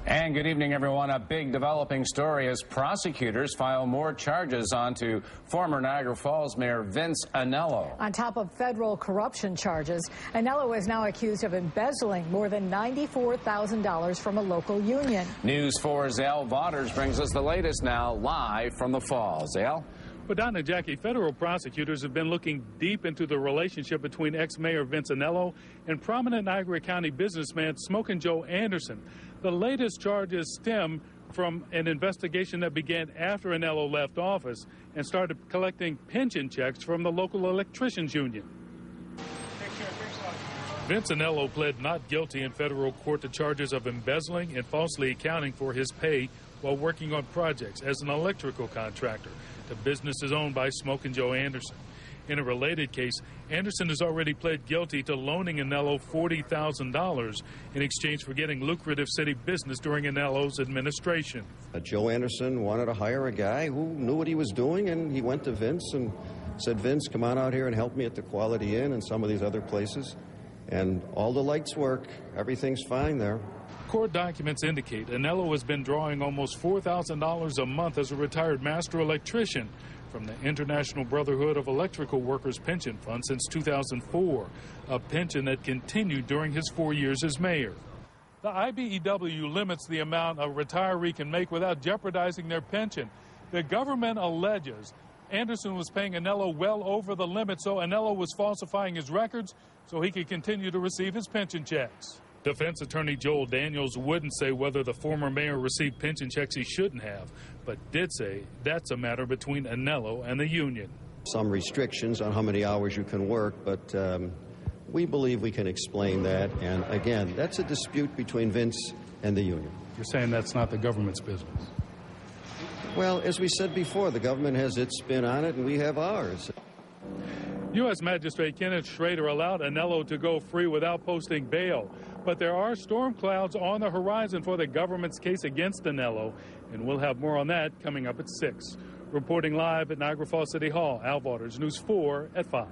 And good evening, everyone. A big developing story as prosecutors file more charges onto former Niagara Falls Mayor Vince Anello. On top of federal corruption charges, Anello is now accused of embezzling more than $94,000 from a local union. News 4's Al Vaughters brings us the latest now, live from the Falls. Al? Well, Don and Jackie, federal prosecutors have been looking deep into the relationship between ex-mayor Vince Anello and prominent Niagara County businessman Smokin' Joe Anderson. The latest charges stem from an investigation that began after Anello left office and started collecting pension checks from the local electricians union. Vince Anello pled not guilty in federal court to charges of embezzling and falsely accounting for his pay while working on projects as an electrical contractor to businesses owned by Smokin' Joe Anderson. In a related case, Anderson has already pled guilty to loaning Anello $40,000 in exchange for getting lucrative city business during Anello's administration. Joe Anderson wanted to hire a guy who knew what he was doing, and he went to Vince and said, "Vince, come on out here and help me at the Quality Inn and some of these other places." And all the lights work. Everything's fine there. Court documents indicate Anello has been drawing almost $4,000 a month as a retired master electrician from the International Brotherhood of Electrical Workers Pension Fund since 2004, a pension that continued during his 4 years as mayor. The IBEW limits the amount a retiree can make without jeopardizing their pension. The government alleges Anderson was paying Anello well over the limit, so Anello was falsifying his records so he could continue to receive his pension checks. Defense attorney Joel Daniels wouldn't say whether the former mayor received pension checks he shouldn't have, but did say that's a matter between Anello and the union. Some restrictions on how many hours you can work, but we believe we can explain that. And again, that's a dispute between Vince and the union. You're saying that's not the government's business? Well, as we said before, the government has its spin on it and we have ours. U.S. Magistrate Kenneth Schrader allowed Anello to go free without posting bail. But there are storm clouds on the horizon for the government's case against Anello, and we'll have more on that coming up at 6. Reporting live at Niagara Falls City Hall, Al Vaughters, News 4 at 5.